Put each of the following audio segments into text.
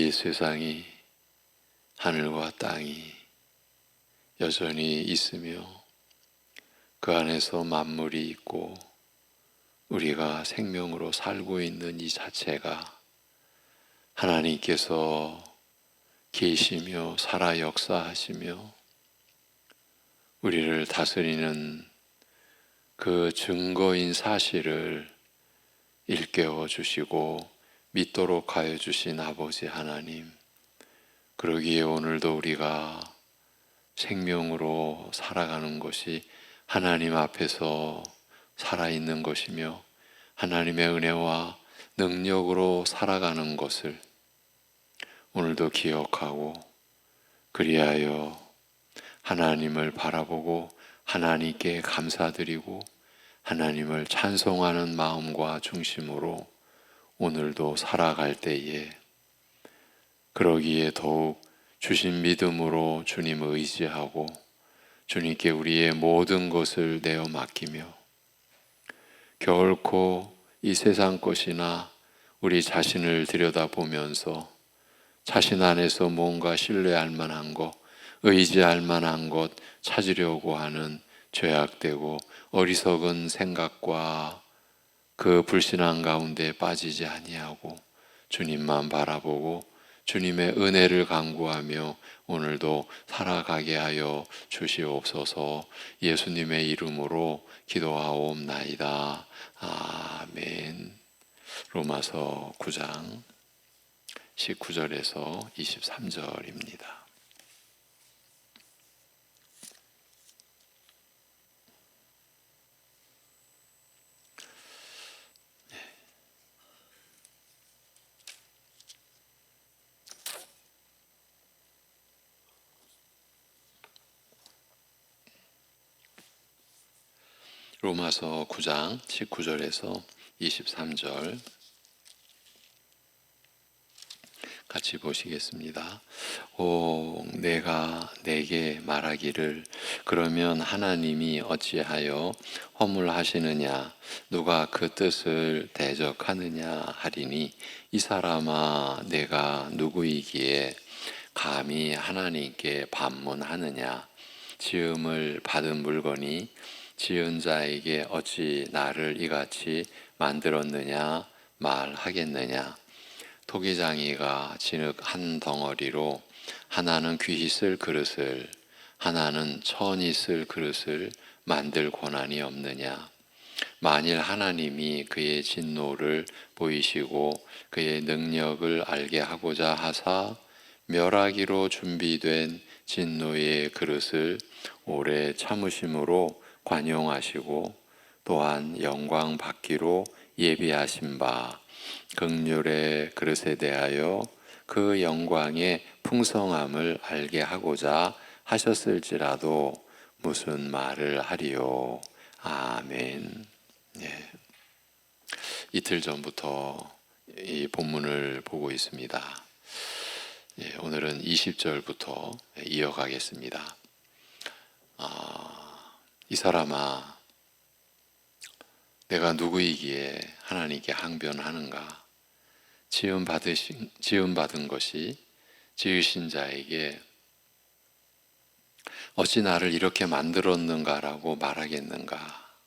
이 세상이, 하늘과 땅이 여전히 있으며 그 안에서 만물이 있고 우리가 생명으로 살고 있는 이 자체가 하나님께서 계시며 살아 역사하시며 우리를 다스리는 그 증거인 사실을 일깨워 주시고 믿도록 하여 주신 아버지 하나님, 그러기에 오늘도 우리가 생명으로 살아가는 것이 하나님 앞에서 살아있는 것이며 하나님의 은혜와 능력으로 살아가는 것을 오늘도 기억하고, 그리하여 하나님을 바라보고 하나님께 감사드리고 하나님을 찬송하는 마음과 중심으로 오늘도 살아갈 때에, 그러기에 더욱 주신 믿음으로 주님을 의지하고 주님께 우리의 모든 것을 내어 맡기며 결코 이 세상 것이나 우리 자신을 들여다보면서 자신 안에서 뭔가 신뢰할 만한 것, 의지할 만한 것 찾으려고 하는 죄악되고 어리석은 생각과 그 불신앙 가운데 빠지지 아니하고 주님만 바라보고 주님의 은혜를 간구하며 오늘도 살아가게 하여 주시옵소서. 예수님의 이름으로 기도하옵나이다. 아멘. 로마서 9장 19절에서 23절입니다. 로마서 9장 19절에서 23절 같이 보시겠습니다. 오, 내가 내게 말하기를 그러면 하나님이 어찌하여 허물하시느냐, 누가 그 뜻을 대적하느냐 하리니, 이 사람아 내가 누구이기에 감히 하나님께 반문하느냐. 지음을 받은 물건이 지은 자에게 어찌 나를 이같이 만들었느냐 말하겠느냐. 토기장이가 진흙 한 덩어리로 하나는 귀히 쓸 그릇을 하나는 천히 쓸 그릇을 만들 권한이 없느냐. 만일 하나님이 그의 진노를 보이시고 그의 능력을 알게 하고자 하사 멸하기로 준비된 진노의 그릇을 오래 참으심으로 관용하시고 또한 영광 받기로 예비하신 바 긍휼의 그릇에 대하여 그 영광의 풍성함을 알게 하고자 하셨을지라도 무슨 말을 하리요. 아멘. 예. 이틀 전부터 이 본문을 보고 있습니다. 예, 오늘은 20절부터 이어가겠습니다. 이 사람아 내가 누구이기에 하나님께 항변하는가. 지음받은 것이 지으신 자에게 어찌 나를 이렇게 만들었는가라고 말하겠는가.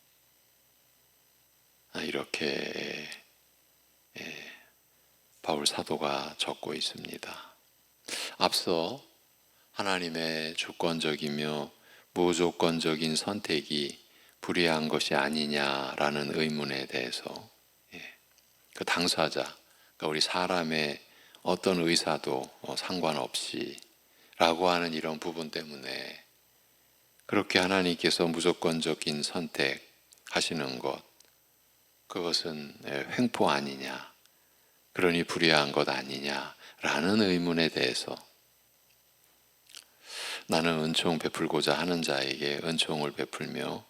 이렇게 바울 사도가 적고 있습니다. 앞서 하나님의 주권적이며 무조건적인 선택이 불의한 것이 아니냐라는 의문에 대해서 그 당사자, 그러니까 우리 사람의 어떤 의사도 상관없이 라고 하는 이런 부분 때문에 그렇게 하나님께서 무조건적인 선택하시는 것, 그것은 횡포 아니냐, 그러니 불의한 것 아니냐라는 의문에 대해서 나는 은총 베풀고자 하는 자에게 은총을 베풀며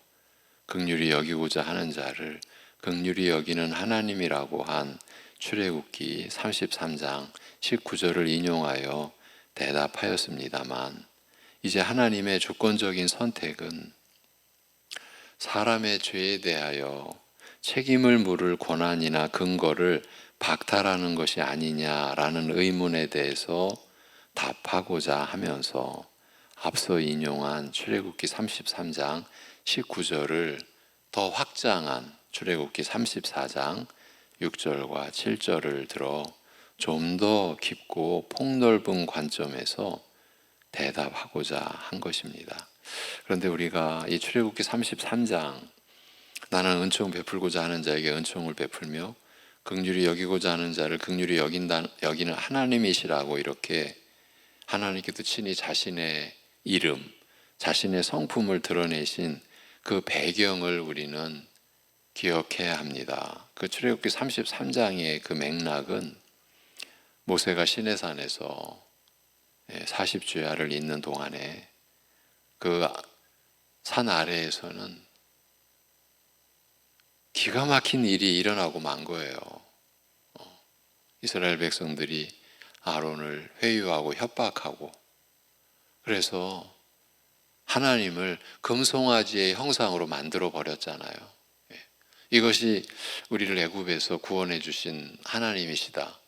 긍휼히 여기고자 하는 자를 긍휼히 여기는 하나님이라고 한 출애굽기 33장 19절을 인용하여 대답하였습니다만, 이제 하나님의 주권적인 선택은 사람의 죄에 대하여 책임을 물을 권한이나 근거를 박탈하는 것이 아니냐라는 의문에 대해서 답하고자 하면서 앞서 인용한 출애굽기 33장 19절을 더 확장한 출애굽기 34장 6절과 7절을 들어 좀 더 깊고 폭넓은 관점에서 대답하고자 한 것입니다. 그런데 우리가 이 출애굽기 33장 나는 은총 베풀고자 하는 자에게 은총을 베풀며 긍휼히 여기고자 하는 자를 긍휼히 여기는 하나님이시라고 이렇게 하나님께서 친히 자신의 이름, 자신의 성품을 드러내신 그 배경을 우리는 기억해야 합니다. 그 출애굽기 33장의 그 맥락은 모세가 시내산에서 40주야를 잇는 동안에 그 산 아래에서는 기가 막힌 일이 일어나고 만 거예요. 이스라엘 백성들이 아론을 회유하고 협박하고, 그래서 하나님을 금송아지의 형상으로 만들어 버렸잖아요. 이것이 우리를 애굽에서 구원해 주신 하나님이시다,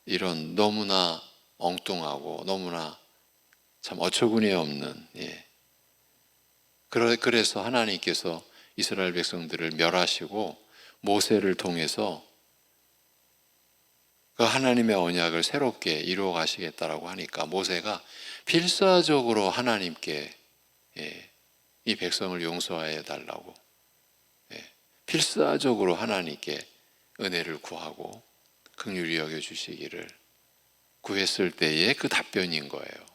이런 너무나 엉뚱하고 너무나 참 어처구니 없는, 그래서 하나님께서 이스라엘 백성들을 멸하시고 모세를 통해서 그 하나님의 언약을 새롭게 이루어 가시겠다라고 하니까 모세가 필사적으로 하나님께 이 백성을 용서해 달라고 필사적으로 하나님께 은혜를 구하고 긍휼히 여겨주시기를 구했을 때의 그 답변인 거예요.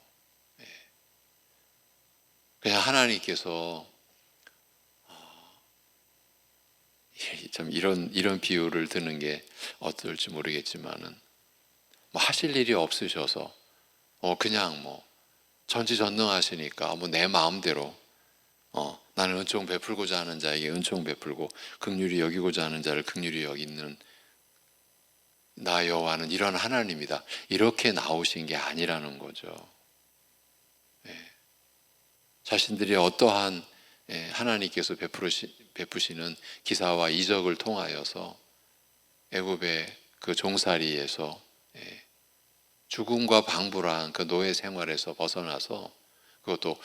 그냥 하나님께서 참 이런 비유를 드는 게 어떨지 모르겠지만은 뭐 하실 일이 없으셔서 그냥 뭐 전지전능하시니까 뭐 내 마음대로 나는 은총 베풀고자 하는 자에게 은총 베풀고 긍휼히 여기고자 하는 자를 긍휼히 여기는 나 여호와는 이런 하나님이다, 이렇게 나오신 게 아니라는 거죠. 자신들이 어떠한 하나님께서 베푸시는 기사와 이적을 통하여서 애굽의 그 종살이에서 죽음과 방불한 그 노예 생활에서 벗어나서 그것도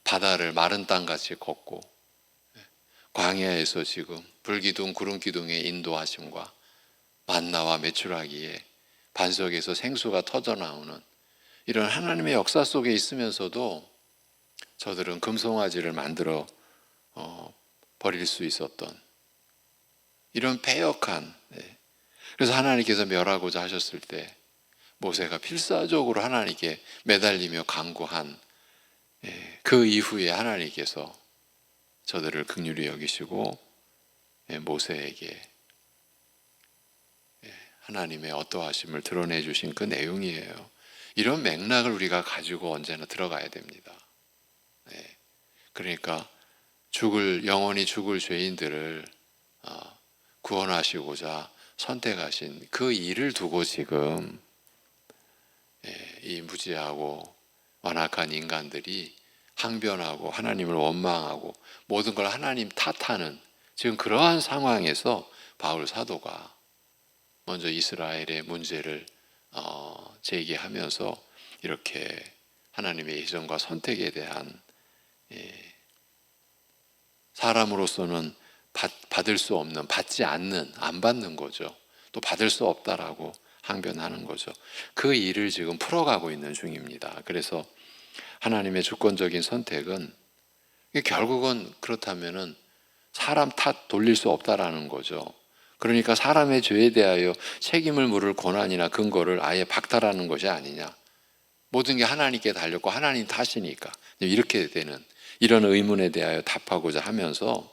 바다를 마른 땅같이 걷고 광야에서 지금 불기둥 구름기둥의 인도하심과 만나와 메추라기에 반석에서 생수가 터져나오는 이런 하나님의 역사 속에 있으면서도 저들은 금송아지를 만들어 버릴 수 있었던 이런 패역한, 그래서 하나님께서 멸하고자 하셨을 때 모세가 필사적으로 하나님께 매달리며 간구한 그 이후에 하나님께서 저들을 긍휼히 여기시고 모세에게 하나님의 어떠하심을 드러내 주신 그 내용이에요. 이런 맥락을 우리가 가지고 언제나 들어가야 됩니다. 그러니까 영원히 죽을 죄인들을 구원하시고자 선택하신 그 일을 두고 지금 이 무지하고 완악한 인간들이 항변하고 하나님을 원망하고 모든 걸 하나님 탓하는 지금 그러한 상황에서 바울 사도가 먼저 이스라엘의 문제를 제기하면서 이렇게 하나님의 예정과 선택에 대한 사람으로서는 받을 수 없는, 받지 않는, 안 받는 거죠. 또 받을 수 없다라고 항변하는 거죠. 그 일을 지금 풀어가고 있는 중입니다. 그래서 하나님의 주권적인 선택은 결국은 그렇다면은 사람 탓 돌릴 수 없다라는 거죠. 그러니까 사람의 죄에 대하여 책임을 물을 권한이나 근거를 아예 박탈하는 것이 아니냐. 모든 게 하나님께 달렸고 하나님 탓이니까 이렇게 되는 이런 의문에 대하여 답하고자 하면서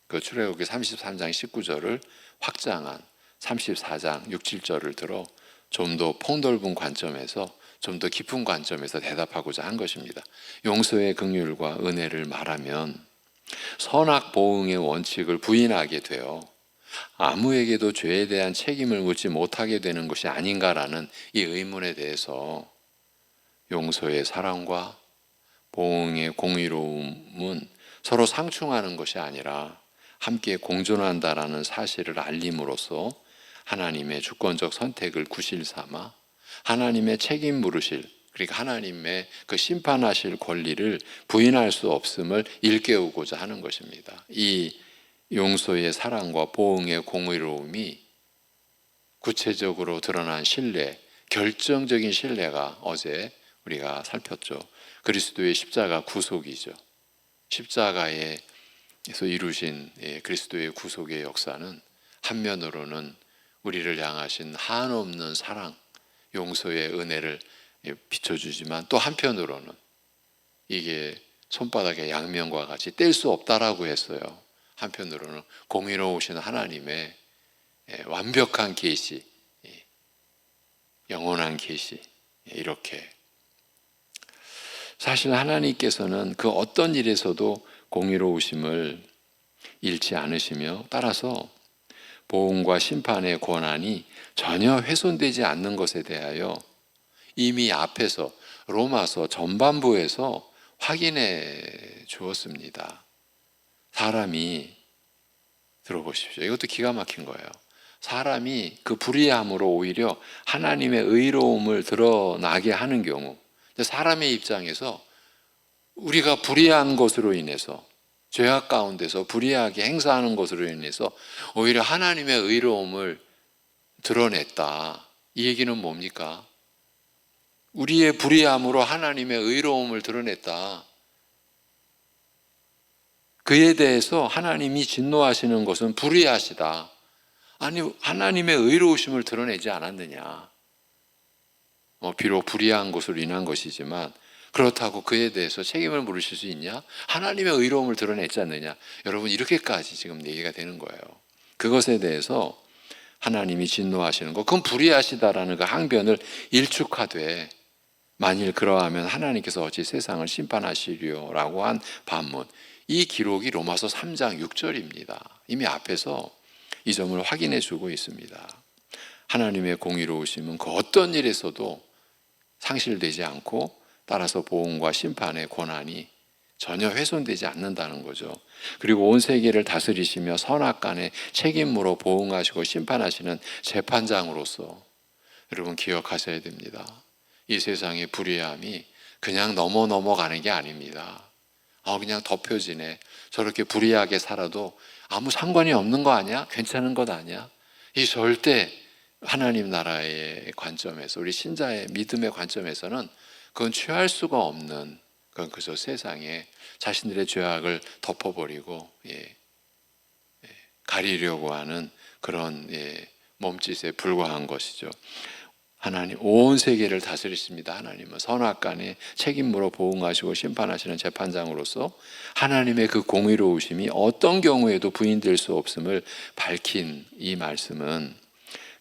그 출애굽기 33장 19절을 확장한 34장 6, 7절을 들어 좀 더 폭넓은 관점에서 좀 더 깊은 관점에서 대답하고자 한 것입니다. 용서의 긍휼과 은혜를 말하면 선악 보응의 원칙을 부인하게 되어 아무에게도 죄에 대한 책임을 묻지 못하게 되는 것이 아닌가라는 이 의문에 대해서 용서의 사랑과 보응의 공의로움은 서로 상충하는 것이 아니라 함께 공존한다라는 사실을 알림으로써 하나님의 주권적 선택을 구실 삼아 하나님의 책임 물으실, 그러니까 하나님의 그 심판하실 권리를 부인할 수 없음을 일깨우고자 하는 것입니다. 이 용서의 사랑과 보응의 공의로움이 구체적으로 드러난 신뢰, 결정적인 신뢰가 어제 우리가 살폈죠. 그리스도의 십자가 구속이죠. 십자가에서 이루신 그리스도의 구속의 역사는 한면으로는 우리를 향하신 한없는 사랑, 용서의 은혜를 비춰주지만 또 한편으로는 이게 손바닥의 양면과 같이 뗄 수 없다라고 했어요. 한편으로는 공의로우신 하나님의 완벽한 계시, 영원한 계시, 이렇게 사실 하나님께서는 그 어떤 일에서도 공의로우심을 잃지 않으시며 따라서 보응과 심판의 권한이 전혀 훼손되지 않는 것에 대하여 이미 앞에서 로마서 전반부에서 확인해 주었습니다. 사람이, 들어보십시오. 이것도 기가 막힌 거예요. 사람이 그 불의함으로 오히려 하나님의 의로움을 드러나게 하는 경우, 사람의 입장에서 우리가 불의한 것으로 인해서, 죄악 가운데서 불의하게 행사하는 것으로 인해서 오히려 하나님의 의로움을 드러냈다. 이 얘기는 뭡니까? 우리의 불의함으로 하나님의 의로움을 드러냈다. 그에 대해서 하나님이 진노하시는 것은 불의하시다. 아니, 하나님의 의로우심을 드러내지 않았느냐. 비록 불의한 것으로 인한 것이지만 그렇다고 그에 대해서 책임을 물으실 수 있냐? 하나님의 의로움을 드러냈지 않느냐? 여러분, 이렇게까지 지금 얘기가 되는 거예요. 그것에 대해서 하나님이 진노하시는 것, 그건 불의하시다라는 그 항변을 일축하되, 만일 그러하면 하나님께서 어찌 세상을 심판하시리요라고 한 반문, 이 기록이 로마서 3장 6절입니다. 이미 앞에서 이 점을 확인해 주고 있습니다. 하나님의 공의로우심은 그 어떤 일에서도 상실되지 않고 따라서 보응과 심판의 권한이 전혀 훼손되지 않는다는 거죠. 그리고 온 세계를 다스리시며 선악간의 책임으로 보응하시고 심판하시는 재판장으로서 여러분 기억하셔야 됩니다. 이 세상의 불의함이 그냥 넘어가는 게 아닙니다. 그냥 덮여지네. 저렇게 불의하게 살아도 아무 상관이 없는 거 아니야? 괜찮은 것 아니야? 이 절대 하나님 나라의 관점에서, 우리 신자의 믿음의 관점에서는 그건 취할 수가 없는, 그건 그저 세상에 자신들의 죄악을 덮어버리고 가리려고 하는 그런 몸짓에 불과한 것이죠. 하나님 온 세계를 다스리십니다. 하나님은 선악간의 책임으로 보응하시고 심판하시는 재판장으로서 하나님의 그 공의로우심이 어떤 경우에도 부인될 수 없음을 밝힌 이 말씀은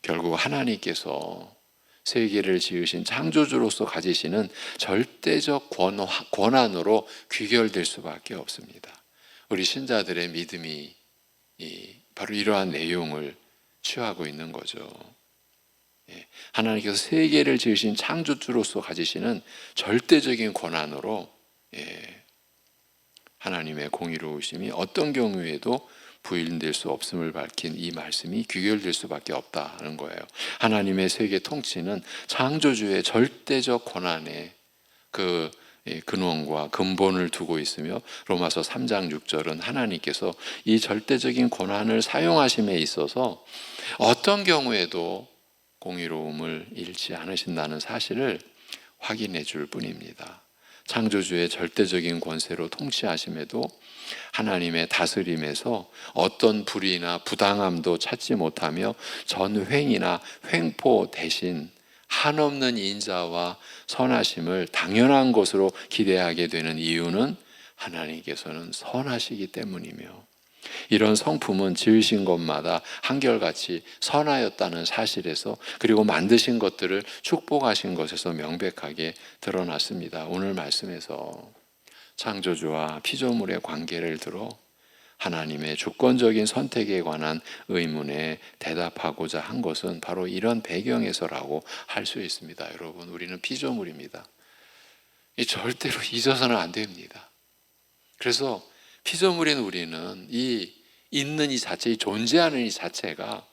결국 하나님께서 세계를 지으신 창조주로서 가지시는 절대적 권한으로 귀결될 수밖에 없습니다. 우리 신자들의 믿음이 바로 이러한 내용을 취하고 있는 거죠. 하나님께서 세계를 지으신 창조주로서 가지시는 절대적인 권한으로 하나님의 공의로우심이 어떤 경우에도 부인될 수 없음을 밝힌 이 말씀이 귀결될 수밖에 없다는 거예요. 하나님의 세계 통치는 창조주의 절대적 권한에 그 근원과 근본을 두고 있으며 로마서 3장 6절은 하나님께서 이 절대적인 권한을 사용하심에 있어서 어떤 경우에도 공의로움을 잃지 않으신다는 사실을 확인해 줄 뿐입니다. 창조주의 절대적인 권세로 통치하심에도 하나님의 다스림에서 어떤 불의나 부당함도 찾지 못하며 전횡이나 횡포 대신 한없는 인자와 선하심을 당연한 것으로 기대하게 되는 이유는 하나님께서는 선하시기 때문이며, 이런 성품은 지으신 것마다 한결같이 선하였다는 사실에서, 그리고 만드신 것들을 축복하신 것에서 명백하게 드러났습니다. 오늘 말씀에서 창조주와 피조물의 관계를 들어 하나님의 주권적인 선택에 관한 의문에 대답하고자 한 것은 바로 이런 배경에서라고 할 수 있습니다. 여러분, 우리는 피조물입니다. 절대로 잊어서는 안 됩니다. 그래서 피조물인 우리는 이 있는 이 자체, 이 존재하는 이 자체가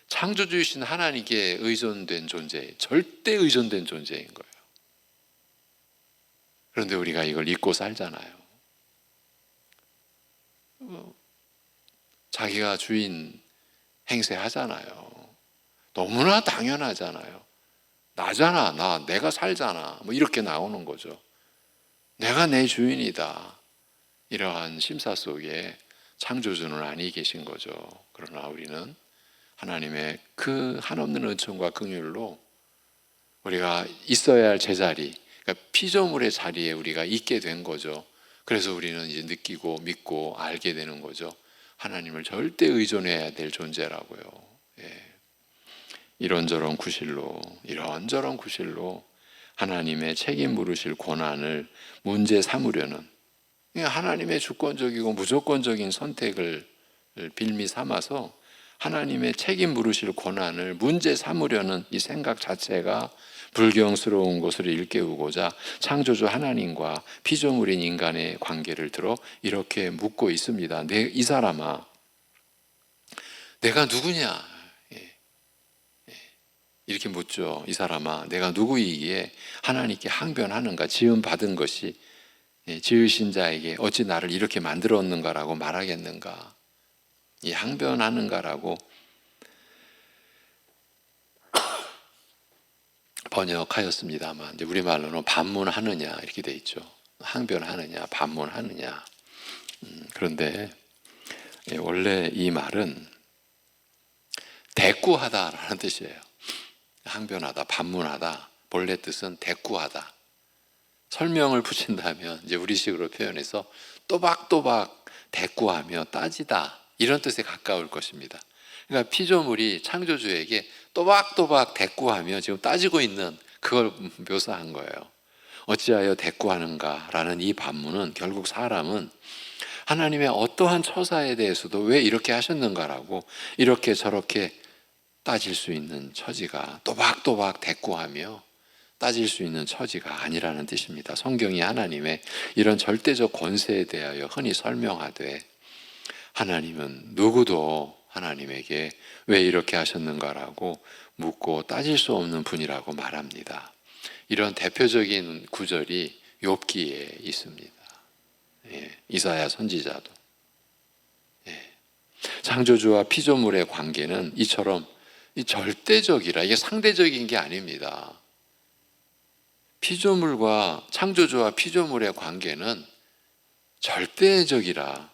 창조주이신 하나님께 의존된 존재, 절대 의존된 존재인 거예요. 그런데 우리가 이걸 잊고 살잖아요. 자기가 주인 행세하잖아요. 너무나 당연하잖아요. 나잖아, 내가 살잖아. 뭐 이렇게 나오는 거죠. 내가 내 주인이다. 이러한 심사 속에 창조주는 아니 계신 거죠. 그러나 우리는 하나님의 그 한없는 은총과 긍휼로 우리가 있어야 할 제자리, 그러니까 피조물의 자리에 우리가 있게 된 거죠. 그래서 우리는 이제 느끼고 믿고 알게 되는 거죠. 하나님을 절대 의존해야 될 존재라고요. 예. 이런저런 구실로 하나님의 책임 물으실 권한을 문제 삼으려는, 하나님의 주권적이고 무조건적인 선택을 빌미 삼아서 하나님의 책임 물으실 권한을 문제 삼으려는 이 생각 자체가 불경스러운 것을 일깨우고자 창조주 하나님과 피조물인 인간의 관계를 들어 이렇게 묻고 있습니다. 이 사람아, 내가 누구냐? 이렇게 묻죠. 이 사람아, 내가 누구이기에 하나님께 항변하는가? 지음 받은 것이 지으신 자에게 어찌 나를 이렇게 만들었는가라고 말하겠는가? 이 항변하는가라고 번역하였습니다만, 이제 우리말로는 반문하느냐 이렇게 돼 있죠. 항변하느냐, 반문하느냐. 그런데 원래 이 말은 대꾸하다라는 뜻이에요. 항변하다, 반문하다. 본래 뜻은 대꾸하다. 설명을 붙인다면 이제 우리식으로 표현해서 또박또박 대꾸하며 따지다, 이런 뜻에 가까울 것입니다. 그러니까 피조물이 창조주에게 또박또박 대꾸하며 지금 따지고 있는 그걸 묘사한 거예요. 어찌하여 대꾸하는가라는 이 반문은 결국 사람은 하나님의 어떠한 처사에 대해서도 왜 이렇게 하셨는가라고 이렇게 저렇게 따질 수 있는 처지가, 또박또박 대꾸하며 따질 수 있는 처지가 아니라는 뜻입니다. 성경이 하나님의 이런 절대적 권세에 대하여 흔히 설명하되, 하나님은 누구도 하나님에게 왜 이렇게 하셨는가라고 묻고 따질 수 없는 분이라고 말합니다. 이런 대표적인 구절이 욥기에 있습니다. 이사야 선지자도. 창조주와 피조물의 관계는 이처럼 절대적이라, 이게 상대적인 게 아닙니다. 피조물과 창조주와 피조물의 관계는 절대적이라,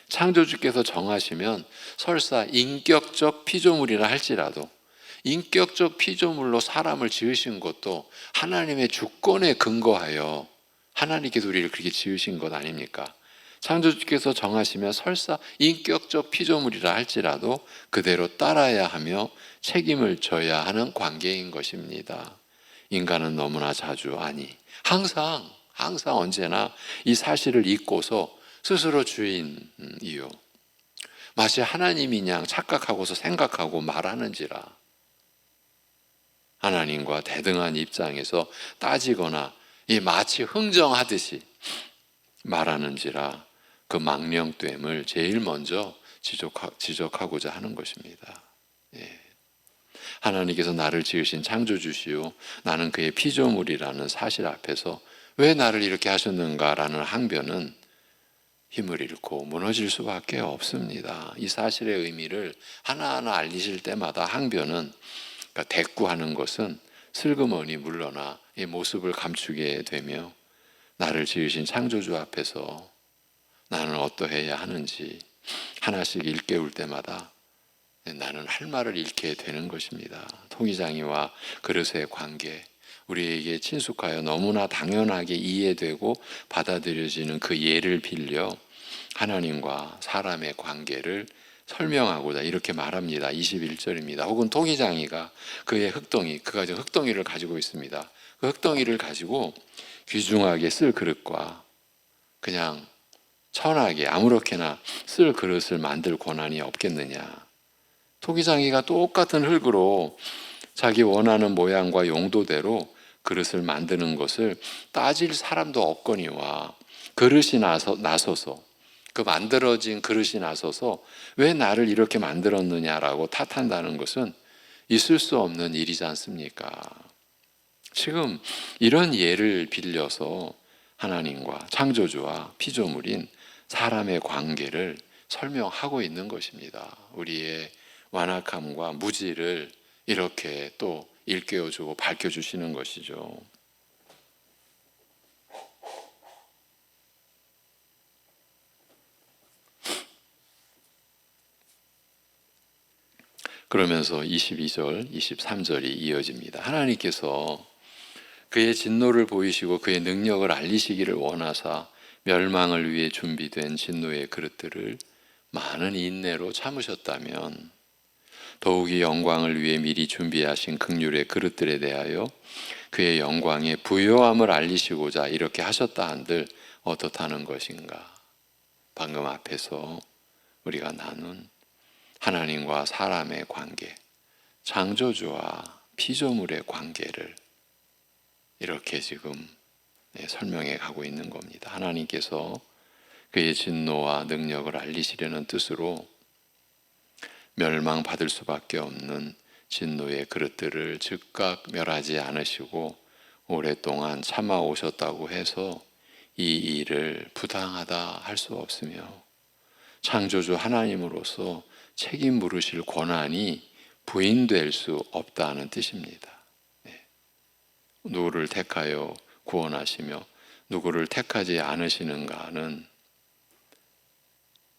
창조주께서 정하시면 설사 인격적 피조물이라 할지라도, 인격적 피조물로 사람을 지으신 것도 하나님의 주권에 근거하여 하나님께서 우리를 그렇게 지으신 것 아닙니까? 창조주께서 정하시면 설사 인격적 피조물이라 할지라도 그대로 따라야 하며 책임을 져야 하는 관계인 것입니다. 인간은 너무나 자주, 아니 항상 언제나 이 사실을 잊고서 스스로 주인이요, 마치 하나님인 양 착각하고서 생각하고 말하는지라, 하나님과 대등한 입장에서 따지거나 마치 흥정하듯이 말하는지라, 그 망령됨을 제일 먼저 지적하고자 하는 것입니다. 하나님께서 나를 지으신 창조주시오, 나는 그의 피조물이라는 사실 앞에서 왜 나를 이렇게 하셨는가라는 항변은 힘을 잃고 무너질 수밖에 없습니다. 이 사실의 의미를 하나하나 알리실 때마다 항변은, 그러니까 대꾸하는 것은 슬그머니 물러나 이 모습을 감추게 되며 나를 지으신 창조주 앞에서 나는 어떠해야 하는지 하나씩 일깨울 때마다 나는 할 말을 잃게 되는 것입니다. 통이장이와 그릇의 관계, 우리에게 친숙하여 너무나 당연하게 이해되고 받아들여지는 그 예를 빌려 하나님과 사람의 관계를 설명하고자 이렇게 말합니다. 21절입니다. 혹은 통이장이가 그의 그가 흙덩이를 가지고 있습니다. 그 흙덩이를 가지고 귀중하게 쓸 그릇과 그냥 천하게 아무렇게나 쓸 그릇을 만들 권한이 없겠느냐. 토기장이가 똑같은 흙으로 자기 원하는 모양과 용도대로 그릇을 만드는 것을 따질 사람도 없거니와 그릇이 나서서 그 만들어진 그릇이 나서서 왜 나를 이렇게 만들었느냐라고 탓한다는 것은 있을 수 없는 일이지 않습니까? 지금 이런 예를 빌려서 하나님과 창조주와 피조물인 사람의 관계를 설명하고 있는 것입니다. 우리의 완악함과 무지를 이렇게 또 일깨워주고 밝혀주시는 것이죠. 그러면서 22절, 23절이 이어집니다. 하나님께서 그의 진노를 보이시고 그의 능력을 알리시기를 원하사 멸망을 위해 준비된 진노의 그릇들을 많은 인내로 참으셨다면 더욱이 영광을 위해 미리 준비하신 긍휼의 그릇들에 대하여 그의 영광의 부요함을 알리시고자 이렇게 하셨다 한들 어떻다는 것인가? 방금 앞에서 우리가 나눈 하나님과 사람의 관계, 창조주와 피조물의 관계를 이렇게 지금 설명해 가고 있는 겁니다. 하나님께서 그의 진노와 능력을 알리시려는 뜻으로 멸망받을 수밖에 없는 진노의 그릇들을 즉각 멸하지 않으시고 오랫동안 참아 오셨다고 해서 이 일을 부당하다 할 수 없으며 창조주 하나님으로서 책임 물으실 권한이 부인될 수 없다는 뜻입니다. 누구를 택하여 구원하시며 누구를 택하지 않으시는가는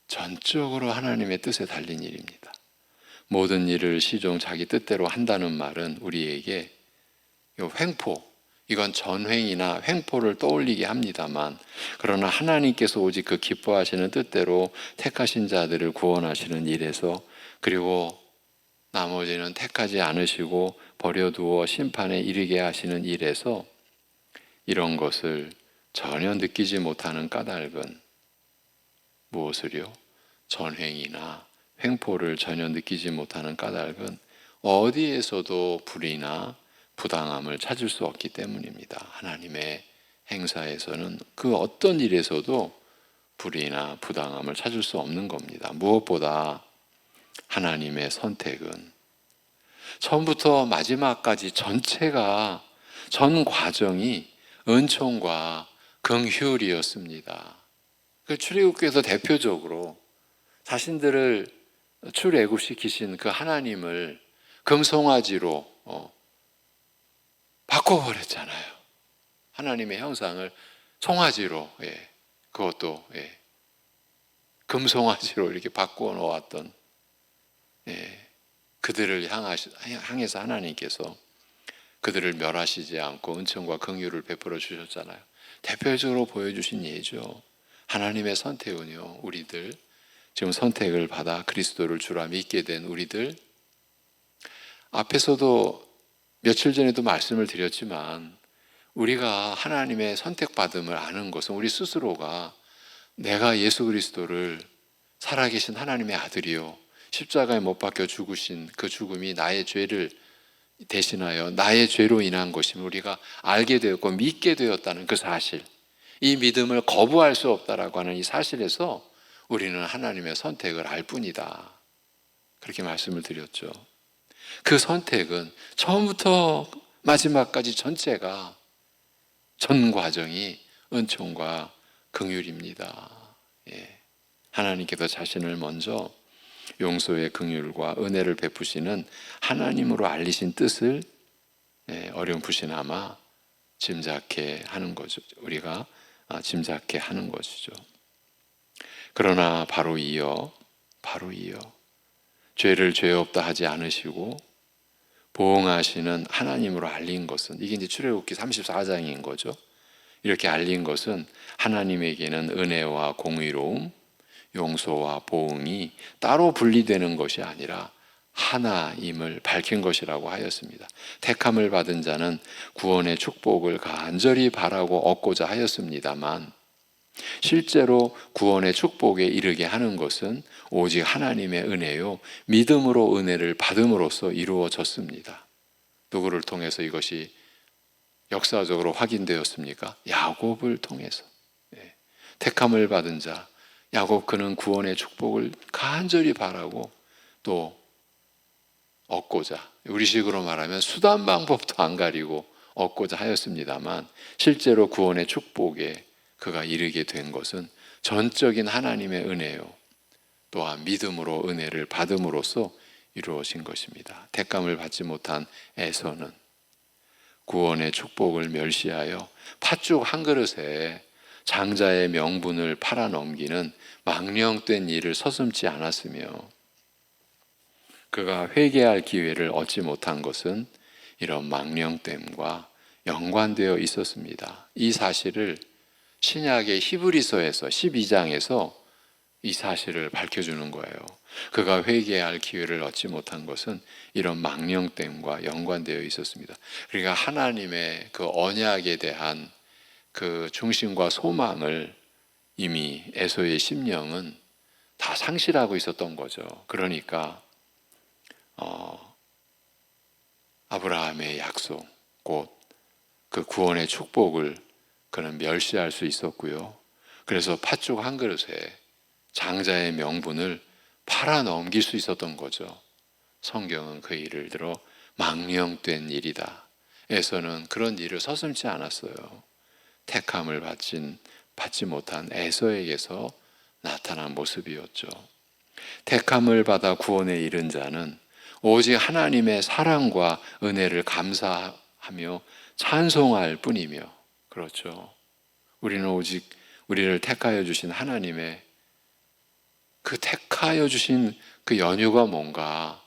전적으로 하나님의 뜻에 달린 일입니다. 모든 일을 시종 자기 뜻대로 한다는 말은 우리에게 횡포, 이건 전횡이나 횡포를 떠올리게 합니다만, 그러나 하나님께서 오직 그 기뻐하시는 뜻대로 택하신 자들을 구원하시는 일에서, 그리고 나머지는 택하지 않으시고 버려두어 심판에 이르게 하시는 일에서 이런 것을 전혀 느끼지 못하는 까닭은 무엇을요? 전횡이나 횡포를 전혀 느끼지 못하는 까닭은 어디에서도 불의나 부당함을 찾을 수 없기 때문입니다. 하나님의 행사에서는 그 어떤 일에서도 불의나 부당함을 찾을 수 없는 겁니다. 무엇보다 하나님의 선택은 처음부터 마지막까지 전체가, 전 과정이 은총과 긍휼이었습니다. 그 출애굽께서 대표적으로 자신들을 출애굽시키신 그 하나님을 금송아지로 바꿔버렸잖아요. 하나님의 형상을 송아지로, 그것도 금송아지로 이렇게 바꾸어 놓았던, 그들을 향해서 하나님께서 그들을 멸하시지 않고 은총과 긍휼을 베풀어 주셨잖아요. 대표적으로 보여주신 예죠. 하나님의 선택은요, 우리들 지금 선택을 받아 그리스도를 주라 믿게 된 우리들, 앞에서도 며칠 전에도 말씀을 드렸지만 우리가 하나님의 선택받음을 아는 것은 우리 스스로가 내가 예수 그리스도를 살아계신 하나님의 아들이요 십자가에 못 박혀 죽으신 그 죽음이 나의 죄를 대신하여 나의 죄로 인한 것임을 우리가 알게 되었고 믿게 되었다는 그 사실, 이 믿음을 거부할 수 없다라고 하는 이 사실에서 우리는 하나님의 선택을 알 뿐이다, 그렇게 말씀을 드렸죠. 그 선택은 처음부터 마지막까지 전체가, 전 과정이 은총과 긍휼입니다. 하나님께서 자신을 먼저 용서의 긍휼과 은혜를 베푸시는 하나님으로 알리신 뜻을 어렴풋이나마 짐작해 하는 거죠. 우리가 짐작해 하는 것이죠. 그러나 바로 이어 죄를 죄 없다 하지 않으시고 보응하시는 하나님으로 알린 것은, 이게 이제 출애굽기 34장인 거죠. 이렇게 알린 것은 하나님에게는 은혜와 공의로움, 용서와 보응이 따로 분리되는 것이 아니라 하나임을 밝힌 것이라고 하였습니다. 택함을 받은 자는 구원의 축복을 간절히 바라고 얻고자 하였습니다만 실제로 구원의 축복에 이르게 하는 것은 오직 하나님의 은혜요 믿음으로 은혜를 받음으로써 이루어졌습니다. 누구를 통해서 이것이 역사적으로 확인되었습니까? 야곱을 통해서. 택함을 받은 자 야곱 그는 구원의 축복을 간절히 바라고 또 얻고자, 우리식으로 말하면 수단 방법도 안 가리고 얻고자 하였습니다만 실제로 구원의 축복에 그가 이르게 된 것은 전적인 하나님의 은혜요, 또한 믿음으로 은혜를 받음으로써 이루어진 것입니다. 택감을 받지 못한 에서는 구원의 축복을 멸시하여 팥죽 한 그릇에 장자의 명분을 팔아넘기는 망령된 일을 서슴지 않았으며, 그가 회개할 기회를 얻지 못한 것은 이런 망령됨과 연관되어 있었습니다. 이 사실을 신약의 히브리서에서 12장에서 이 사실을 밝혀주는 거예요. 그가 회개할 기회를 얻지 못한 것은 이런 망령됨과 연관되어 있었습니다. 그러니까 하나님의 그 언약에 대한 그 중심과 소망을 이미 에서의 심령은 다 상실하고 있었던 거죠. 그러니까 아브라함의 약속, 곧 그 구원의 축복을 그는 멸시할 수 있었고요. 그래서 팥죽 한 그릇에 장자의 명분을 팔아 넘길 수 있었던 거죠. 성경은 그 일을 들어 망령된 일이다. 에서는 그런 일을 서슴지 않았어요. 택함을 받지 못한 에서에게서 나타난 모습이었죠. 택함을 받아 구원에 이른 자는 오직 하나님의 사랑과 은혜를 감사하며 찬송할 뿐이며, 그렇죠. 우리는 오직 우리를 택하여 주신 하나님의 그 택하여 주신 그 연유가 뭔가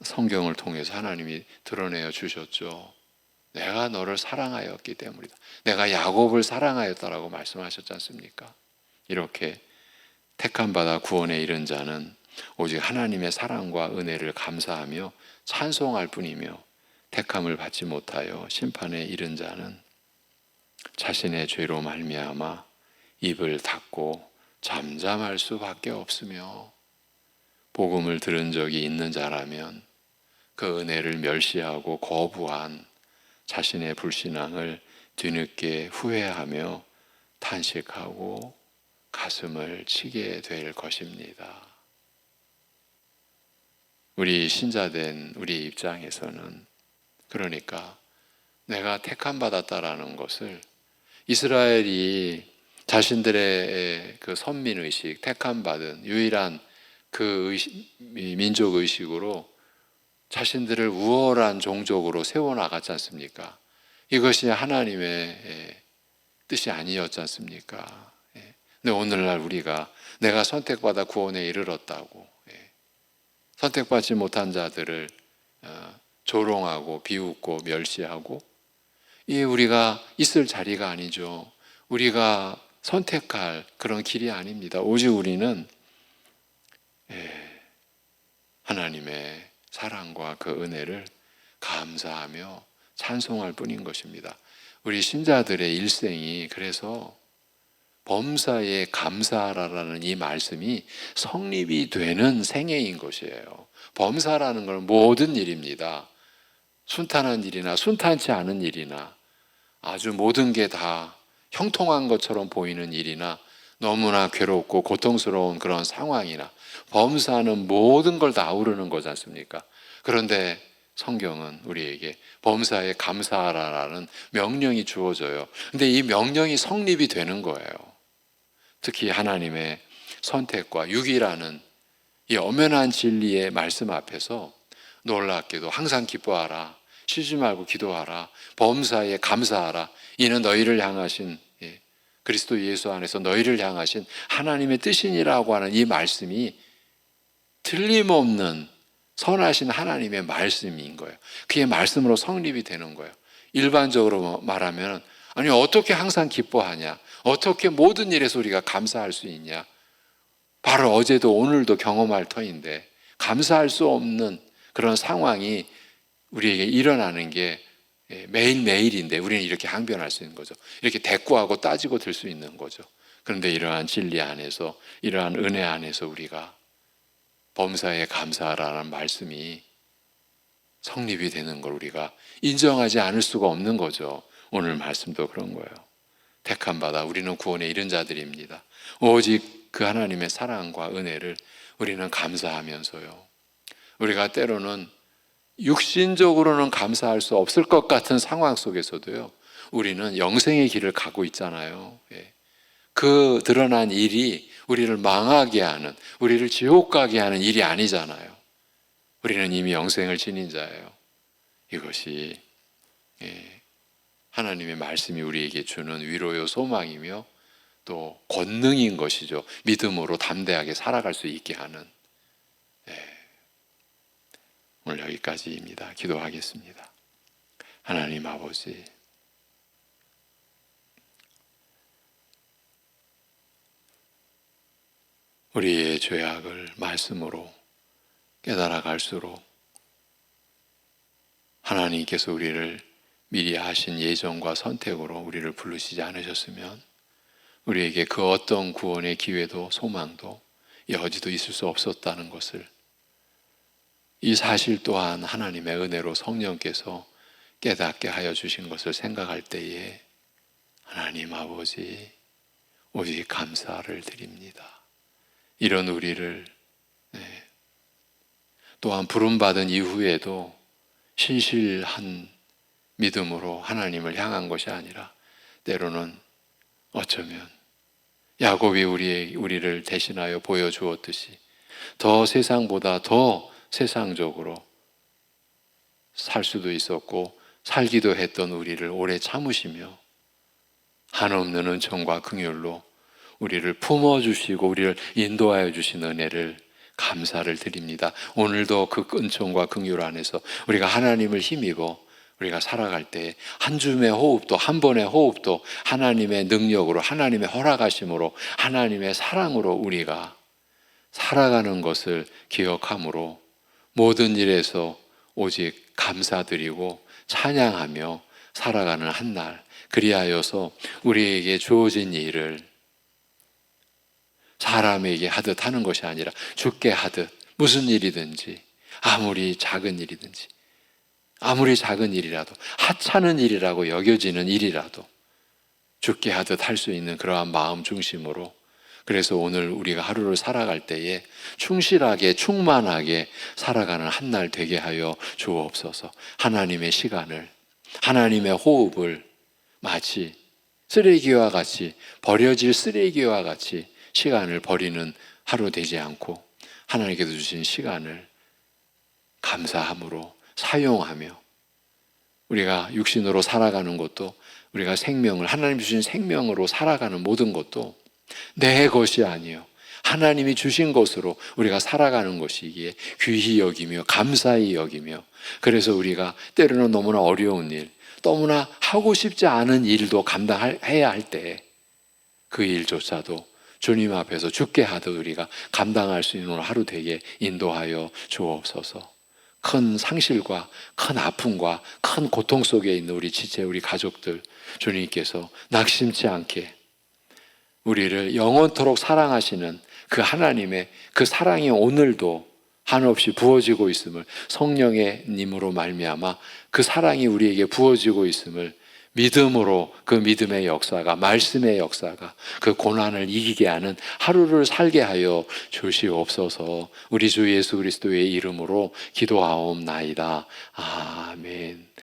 성경을 통해서 하나님이 드러내어 주셨죠. 내가 너를 사랑하였기 때문이다. 내가 야곱을 사랑하였다라고 말씀하셨지 않습니까? 이렇게 택함 받아 구원에 이른 자는 오직 하나님의 사랑과 은혜를 감사하며 찬송할 뿐이며, 택함을 받지 못하여 심판에 이른 자는 자신의 죄로 말미암아 입을 닫고 잠잠할 수밖에 없으며, 복음을 들은 적이 있는 자라면 그 은혜를 멸시하고 거부한 자신의 불신앙을 뒤늦게 후회하며 탄식하고 가슴을 치게 될 것입니다. 우리 신자된 우리 입장에서는 그러니까 내가 택함 받았다라는 것을 이스라엘이 자신들의 그 선민의식, 택함 받은 유일한 그 민족 의식으로 자신들을 우월한 종족으로 세워나갔지 않습니까? 이것이 하나님의 뜻이 아니었지 않습니까? 근데 오늘날 우리가 내가 선택받아 구원에 이르렀다고 선택받지 못한 자들을 조롱하고 비웃고 멸시하고, 이 우리가 있을 자리가 아니죠. 우리가 선택할 그런 길이 아닙니다. 오직 우리는 하나님의 사랑과 그 은혜를 감사하며 찬송할 뿐인 것입니다. 우리 신자들의 일생이 그래서 범사에 감사하라라는 이 말씀이 성립이 되는 생애인 것이에요. 범사라는 건 모든 일입니다. 순탄한 일이나 순탄치 않은 일이나 아주 모든 게 다 형통한 것처럼 보이는 일이나 너무나 괴롭고 고통스러운 그런 상황이나 범사는 모든 걸 다 아우르는 거지 않습니까? 그런데 성경은 우리에게 범사에 감사하라라는 명령이 주어져요. 근데 이 명령이 성립이 되는 거예요. 특히 하나님의 선택과 유기라는 이 엄연한 진리의 말씀 앞에서 놀랍게도 항상 기뻐하라, 쉬지 말고 기도하라, 범사에 감사하라, 이는 너희를 향하신 그리스도 예수 안에서 너희를 향하신 하나님의 뜻이니라고 하는 이 말씀이 틀림없는 선하신 하나님의 말씀인 거예요. 그게 말씀으로 성립이 되는 거예요. 일반적으로 말하면 아니 어떻게 항상 기뻐하냐, 어떻게 모든 일에서 우리가 감사할 수 있냐, 바로 어제도 오늘도 경험할 터인데 감사할 수 없는 그런 상황이 우리에게 일어나는 게 매일매일인데 우리는 이렇게 항변할 수 있는 거죠. 이렇게 대꾸하고 따지고 들 수 있는 거죠. 그런데 이러한 진리 안에서, 이러한 은혜 안에서 우리가 범사에 감사하라는 말씀이 성립이 되는 걸 우리가 인정하지 않을 수가 없는 거죠. 오늘 말씀도 그런 거예요. 택함 받아 우리는 구원에 이른 자들입니다. 오직 그 하나님의 사랑과 은혜를 우리는 감사하면서요, 우리가 때로는 육신적으로는 감사할 수 없을 것 같은 상황 속에서도요, 우리는 영생의 길을 가고 있잖아요. 그 드러난 일이 우리를 망하게 하는, 우리를 지옥 가게 하는 일이 아니잖아요. 우리는 이미 영생을 지닌 자예요. 이것이 하나님의 말씀이 우리에게 주는 위로요 소망이며 또 권능인 것이죠. 믿음으로 담대하게 살아갈 수 있게 하는. 오늘 여기까지입니다. 기도하겠습니다. 하나님 아버지, 우리의 죄악을 말씀으로 깨달아 갈수록 하나님께서 우리를 미리 하신 예정과 선택으로 우리를 부르시지 않으셨으면 우리에게 그 어떤 구원의 기회도 소망도 여지도 있을 수 없었다는 것을, 이 사실 또한 하나님의 은혜로 성령께서 깨닫게 하여 주신 것을 생각할 때에 하나님 아버지, 오직 감사를 드립니다. 이런 우리를 또한 부름받은 이후에도 신실한 믿음으로 하나님을 향한 것이 아니라 때로는 어쩌면 야곱이 우리를 대신하여 보여주었듯이 더 세상보다 더 세상적으로 살 수도 있었고 살기도 했던 우리를 오래 참으시며 한없는 은총과 긍휼로 우리를 품어주시고 우리를 인도하여 주신 은혜를 감사를 드립니다. 오늘도 그 은총과 긍휼 안에서 우리가 하나님을 힘입어 우리가 살아갈 때 한 줌의 호흡도, 한 번의 호흡도 하나님의 능력으로, 하나님의 허락하심으로, 하나님의 사랑으로 우리가 살아가는 것을 기억함으로 모든 일에서 오직 감사드리고 찬양하며 살아가는 한날, 그리하여서 우리에게 주어진 일을 사람에게 하듯 하는 것이 아니라 주께 하듯, 무슨 일이든지 아무리 작은 일이든지 아무리 작은 일이라도 하찮은 일이라고 여겨지는 일이라도 주께 하듯 할 수 있는 그러한 마음 중심으로, 그래서 오늘 우리가 하루를 살아갈 때에 충실하게 충만하게 살아가는 한날 되게 하여 주옵소서. 하나님의 시간을, 하나님의 호흡을 마치 쓰레기와 같이, 버려질 쓰레기와 같이 시간을 버리는 하루 되지 않고 하나님께서 주신 시간을 감사함으로 사용하며 우리가 육신으로 살아가는 것도, 우리가 생명을, 하나님 주신 생명으로 살아가는 모든 것도 내 것이 아니요 하나님이 주신 것으로 우리가 살아가는 것이기에 귀히 여기며 감사히 여기며, 그래서 우리가 때로는 너무나 어려운 일, 너무나 하고 싶지 않은 일도 감당해야 할 때 그 일조차도 주님 앞에서 주께 하듯 우리가 감당할 수 있는 하루 되게 인도하여 주옵소서. 큰 상실과 큰 아픔과 큰 고통 속에 있는 우리 지체, 우리 가족들, 주님께서 낙심치 않게 우리를 영원토록 사랑하시는 그 하나님의 그 사랑이 오늘도 한없이 부어지고 있음을, 성령의 님으로 말미암아 그 사랑이 우리에게 부어지고 있음을 믿음으로, 그 믿음의 역사가, 말씀의 역사가 그 고난을 이기게 하는 하루를 살게 하여 주시옵소서. 우리 주 예수 그리스도의 이름으로 기도하옵나이다. 아멘.